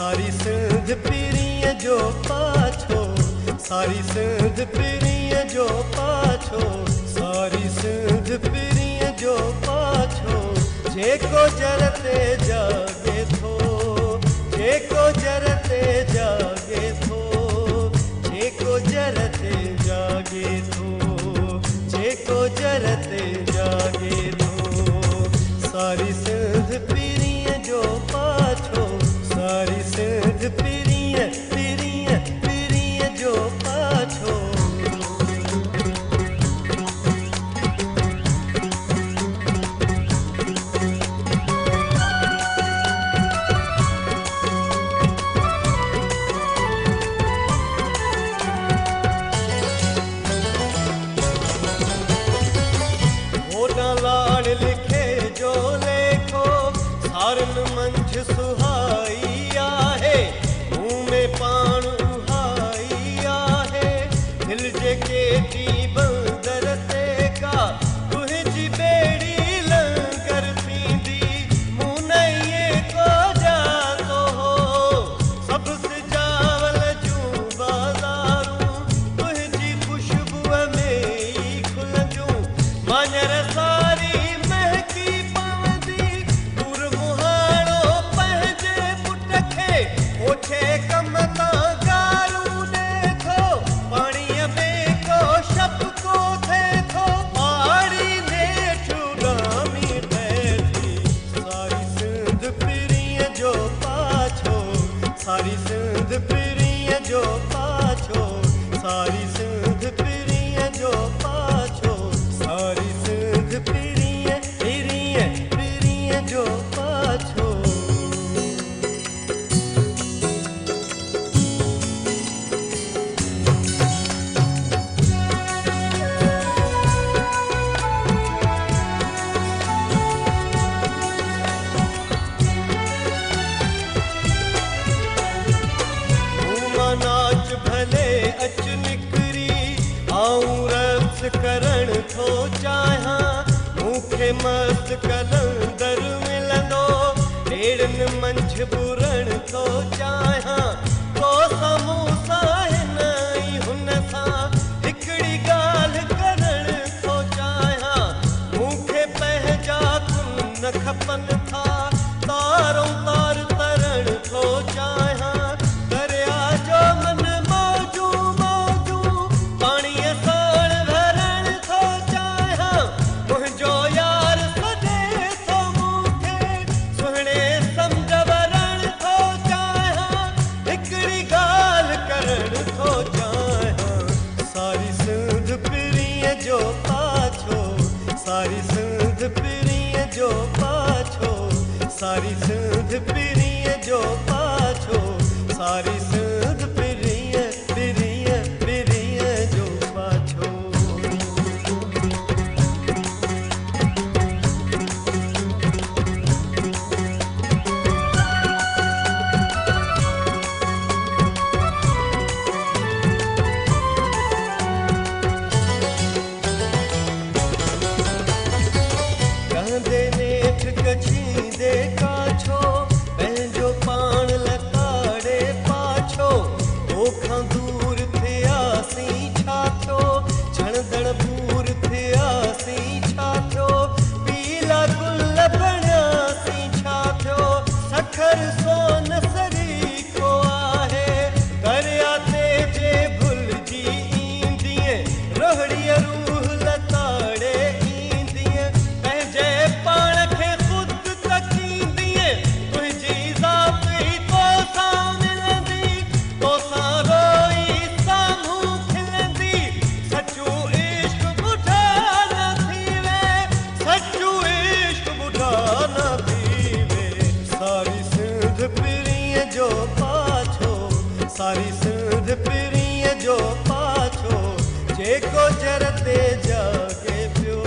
सारी सिंध पीरीअ जो पाछो, सारी सिंध पीरीअ जो पाछो, सारी सिंध पीरीअ जो पाछो। जेको जर ते जागे थो, जेको जर ते जागे थो, जेको जर ते जागे थो, जेको जर ते जागे थो। सारी सिंध पीरीअ जो पाछो, सारी सिंध पीरीअ पीरीअ पीरीअ जो पाछो। लाड़ लिखे जो लेखो सारन मंझ सुहाई आहे, मुंह में पान उहाई आहे। दिल जे केटी बंदर ते का तुंहिंजी बेड़ी लंगर थींदी, मुनईअ को जातो हो सभु सिजावल जूं बाज़ारूं, तुंहिंजी खुशबूअ में ई खुलंदियूं। माञर सारी महकी पवंदी, दूर मुहाणो पंहिंजे पुट खे ओछे कम तां गालूं ॾे थो। पाणीअ में को शपको थिए थो, पहाड़ी नेठ उॾामी ठहे थी। सारी सिंध पीरीअ जो पाछो, सारी सिंध पीरीअ जो पाछो, सारी सिंध पीरीअ जो पाछो, सारी सिंध पीरीअ पीरीअ पीरीअ जो पाछो। नाच भले अच निकरी, आऊं रक्स करण थो चाहियां। मूंखे मस्त कलंदर मिलंदो, ॾेड़नि मंझि बुरण थो चाहियां। को साम्हूं सां हिन ई हुन सां हिकिड़ी ॻाल्हि करण थो चाहियां। मूंखे पंहिंजा कुन खपनि था, तारों तार तरण थो चाहियां। सारी सिंध पीरीअ जो पाछो, सारी सिंध पीरीअ जो पाछो, सारी सिंध पीरीअ पीरीअ पीरीअ जो पाछो। नेठ कछींदे काछो, पंहिंजो पाण लताड़े पाछो। तोखां दूर थियासीं छा थियो, झणदड़ बूर थियासीं छा थियो। पीला गुल बणियासीं छा थियो, सखर सोन सरीको आहे। दरिया ते जे भुलिजी ईंदीअ, रोहड़ीअ रूह लताड़े ईंदीअ। पंहिंजे पाण खे ख़ुदि तकींदीअ, तुंहिंजी ज़ात ई तोसां मिलंदी। तोसां रोई साम्हूं खिलंदी, सचो इश्क ॿुढा न थीवे, सचो इश्क ॿुढा न थीवे। सारी सिंध पीरीअ जो पाछो, सारी सिंध पीरीअ जो पाछो। जेको जर ते जागे पियो,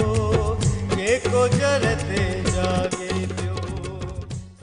जेको जर ते